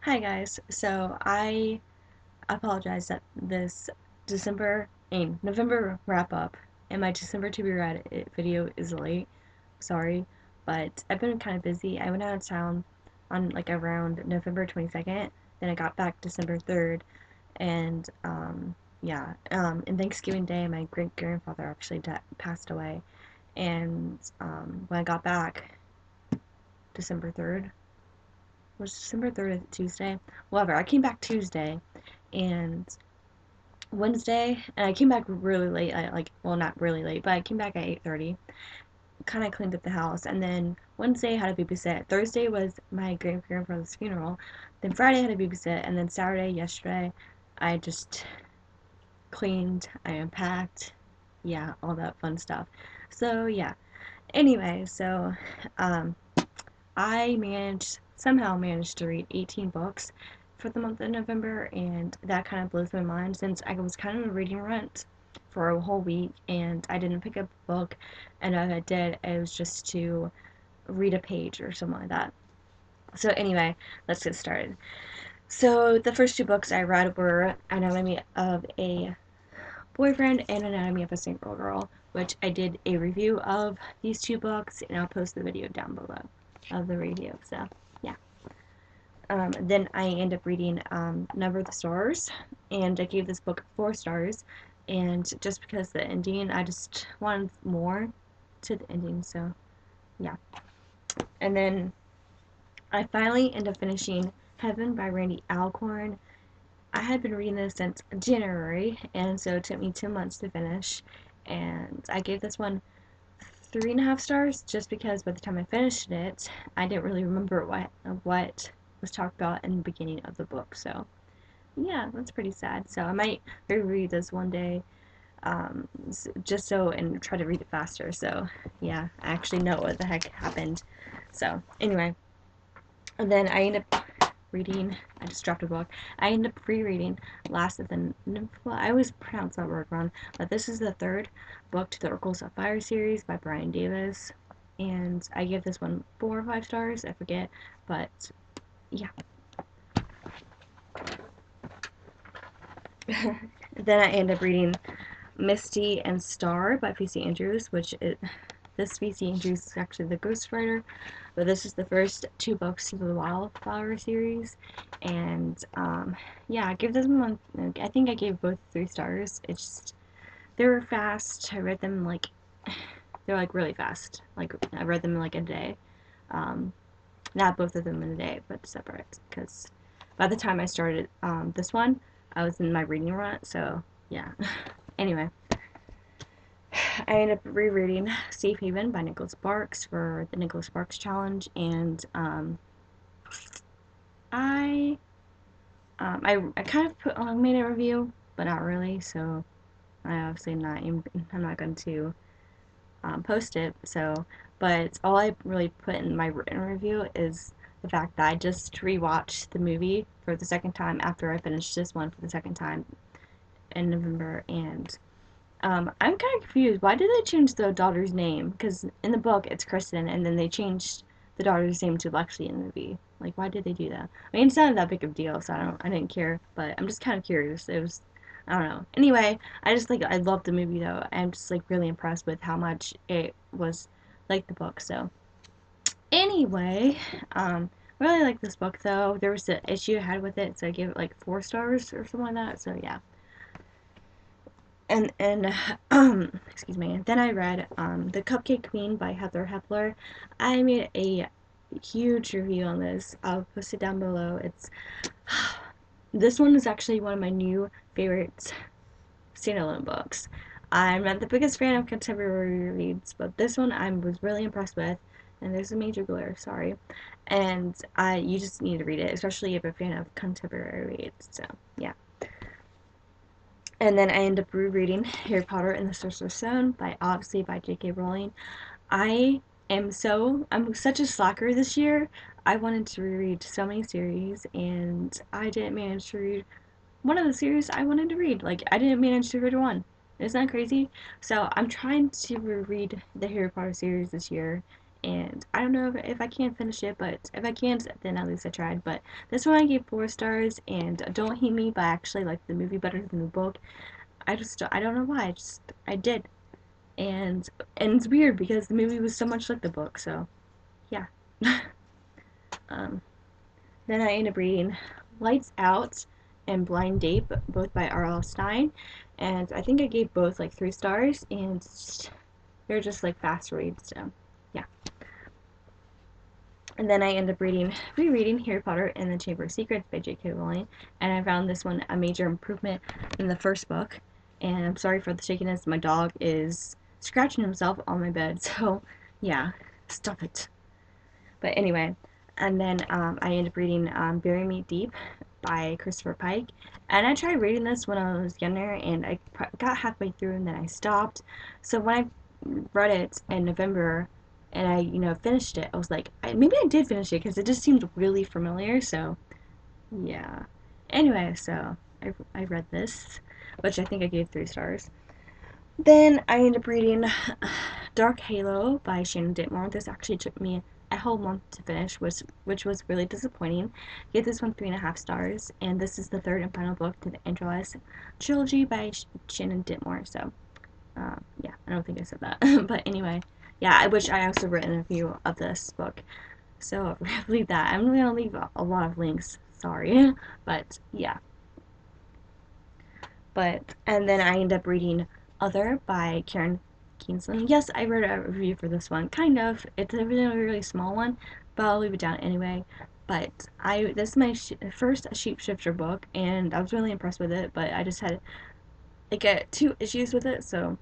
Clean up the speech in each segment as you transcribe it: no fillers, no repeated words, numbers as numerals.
Hi guys, so I apologize that this November wrap up and my December to be read video is late. Sorry, but I've been kind of busy. I went out of town on like around November 22nd, then I got back December 3rd, and and Thanksgiving Day my great grandfather actually passed away, and when I got back December 3rd, was December 3rd a Tuesday? Whatever, I came back Tuesday and Wednesday, and I came back really late. Well, not really late, but I came back at 8:30. Kind of cleaned up the house, and then Wednesday I had a babysit. Thursday was my great grandfather's funeral. Then Friday I had a babysit, and then Saturday, yesterday, I just cleaned, I unpacked, yeah, all that fun stuff. So yeah. Anyway, so um, I somehow managed to read 18 books for the month of November, and that kind of blows my mind since I was kind of in a reading rut for a whole week, and I didn't pick up a book, and if I did, it was just to read a page or something like that. So anyway, let's get started. So the first two books I read were Anatomy of a Boyfriend and Anatomy of a Single Girl, which I did a review of these two books, and I'll post the video down below of the review. So yeah. Then I end up reading Number of the Stars, and I gave this book 4 stars. And just because the ending, I just wanted more to the ending, so yeah. And then I finally end up finishing Heaven by Randy Alcorn. I had been reading this since January, and so it took me 2 months to finish. And I gave this one 3.5 stars just because by the time I finished it, I didn't really remember what was talked about in the beginning of the book. So yeah, that's pretty sad. So I might reread this one day, just so and try to read it faster. So yeah, I actually know what the heck happened. So anyway, and then I end up reading. I just dropped a book. I end up rereading Last of the well, I always pronounce that word wrong, but this is the third book to the Oracles of Fire series by Brian Davis, and I give this one 4 or 5 stars. I forget, but yeah. Then I end up reading Misty and Star by P.C. Andrews, this P.C. Andrews is actually the ghostwriter, but this is the first two books to the Wildflower series, and yeah, I give this one. I think I gave both 3 stars. It's just they were fast. I read them they're like really fast. Like I read them in like a day. Um, Not both of them in a day, but separate. Because by the time I started this one, I was in my reading rut. So yeah. Anyway, I ended up rereading Safe Haven by Nicholas Sparks for the Nicholas Sparks Challenge, and I I kind of made a review, but not really. So I obviously I'm not going to post it. So, but all I really put in my written review is the fact that I just rewatched the movie for the second time after I finished this one for the second time in November, and I'm kind of confused. Why did they change the daughter's name? Because in the book it's Kristen, and then they changed the daughter's name to Lexi in the movie. Like, why did they do that? I mean, it's not that big of a deal, so I didn't care. But I'm just kind of curious. I don't know. Anyway, I love the movie though. I'm just like really impressed with how much it was like the book. So anyway, really like this book though. There was an issue I had with it, so I gave it like 4 stars or something like that. So yeah. And excuse me. Then I read The Cupcake Queen by Hepler. I made a huge review on this. I'll post it down below. It's this one is actually one of my new favorite standalone books. I'm not the biggest fan of contemporary reads, but this one I was really impressed with. And there's a major glare, sorry. And you just need to read it, especially if you're a fan of contemporary reads. So yeah. And then I end up rereading Harry Potter and the Sorcerer's Stone by J.K. Rowling. I'm such a slacker this year. I wanted to reread so many series, and I didn't manage to read one of the series I wanted to read. Like, I didn't manage to read one. Isn't that crazy? So I'm trying to reread the Harry Potter series this year, and I don't know if I can finish it, but if I can't, then at least I tried. But this one I gave 4 stars, and don't hate me, but I actually like the movie better than the book. I don't know why, I did. And it's weird because the movie was so much like the book, so yeah. um, then I ended up reading Lights Out and Blind Date, both by R.L. Stein, and I think I gave both like 3 stars, and they're just like fast reads, so yeah. And then I ended up rereading Harry Potter and the Chamber of Secrets by J.K. Rowling, and I found this one a major improvement in the first book. And I'm sorry for the shakiness. My dog is scratching himself on my bed, so yeah, stop it. But anyway, and then I ended up reading Bury Me Deep by Christopher Pike. And I tried reading this when I was younger, and I got halfway through and then I stopped. So when I read it in November and I, finished it, I was like, maybe I did finish it because it just seemed really familiar. So yeah. Anyway, so I read this, which I think I gave 3 stars. Then I ended up reading Dark Halo by Shannon Ditmore. This actually took me a whole month to finish, which was really disappointing. I gave this one 3.5 stars, and this is the 3rd and final book to the Andromeda trilogy by Shannon Ditmore. So, yeah, I don't think I said that, but anyway, yeah, I wish I also written a review of this book. So leave that. I'm gonna leave a lot of links. Sorry, but yeah. And then I ended up reading Other by Karen Kingsland. Yes, I wrote a review for this one, kind of. It's a really small one, but I'll leave it down anyway. But this is my first Shapeshifter book, and I was really impressed with it. But I just had like 2 issues with it. So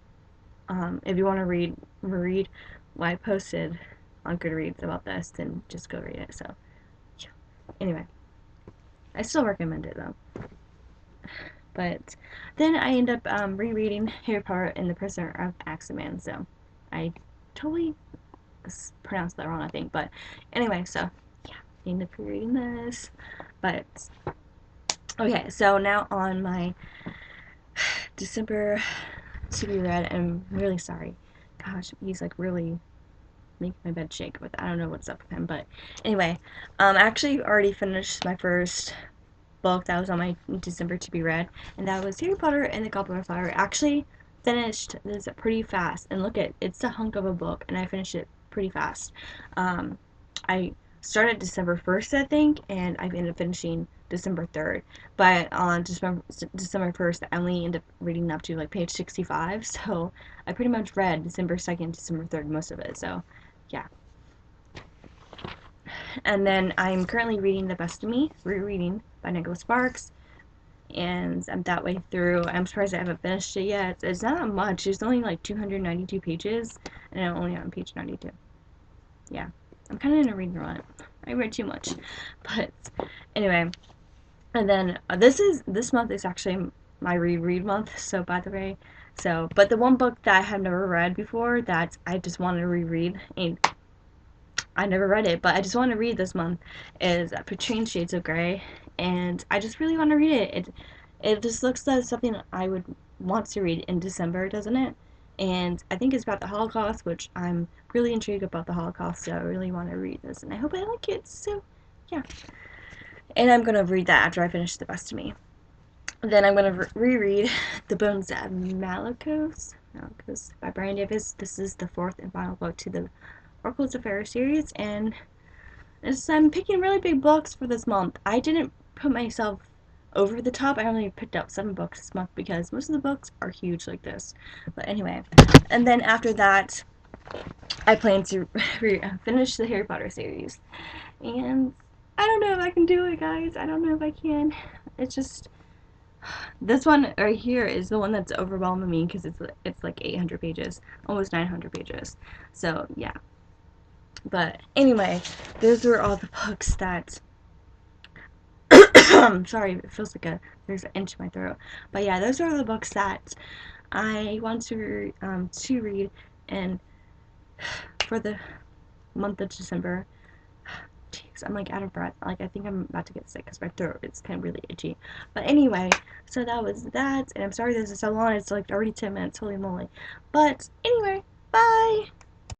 if you want to read what I posted on Goodreads about this, then just go read it. So yeah. Anyway, I still recommend it though. But then I end up rereading Harry Potter and the Prisoner of Azkaban. So I totally pronounced that wrong, I think. But anyway, so yeah, I end up rereading this. But okay, so now on my December to be read. I'm really sorry. Gosh, he's like really making my bed shake. But I don't know what's up with him. But anyway, I actually already finished my first book that was on my December to be read, and that was Harry Potter and the Goblet of Fire. Actually finished this pretty fast, and look at it's a hunk of a book, and I finished it pretty fast. I started December 1st, I think, and I ended up finishing December 3rd. But on December 1st, I only ended up reading up to like page 65, so I pretty much read December 2nd, December 3rd, most of it. So yeah. And then I'm currently reading The Best of Me, rereading by Nicholas Sparks, and I'm that way through. I'm surprised I haven't finished it yet. It's not much. It's only like 292 pages, and I'm only on page 92. Yeah, I'm kind of in a reading rut. I read too much, but anyway. And then this month is actually my reread month. So by the way, but the one book that I have never read before that I just want to reread, and I never read it, but I just want to read this month, is Between Shades of Grey, and I just really want to read it. It just looks like something I would want to read in December, doesn't it? And I think it's about the Holocaust, which I'm really intrigued about the Holocaust, so I really want to read this, and I hope I like it, so yeah. And I'm going to read that after I finish The Best of Me. Then I'm going to reread The Bones of Malakos by Brian Davis. This is the 4th and final book to the Oracles of Fairy series, and I'm picking really big books for this month. I didn't put myself over the top. I only picked up 7 books this month because most of the books are huge like this. But anyway, and then after that, I plan to finish the Harry Potter series. And I don't know if I can do it, guys. I don't know if I can. It's just this one right here is the one that's overwhelming me because it's like 800 pages, almost 900 pages. So yeah. But anyway, those were all the books that I'm sorry, it feels like there's an inch in my throat. But yeah, those are the books that I want to read, and for the month of December. Jeez, I'm like out of breath. Like I think I'm about to get sick because my throat is kind of really itchy. But anyway, so that was that, and I'm sorry this is so long. It's like already 10 minutes. Holy moly! But anyway, bye.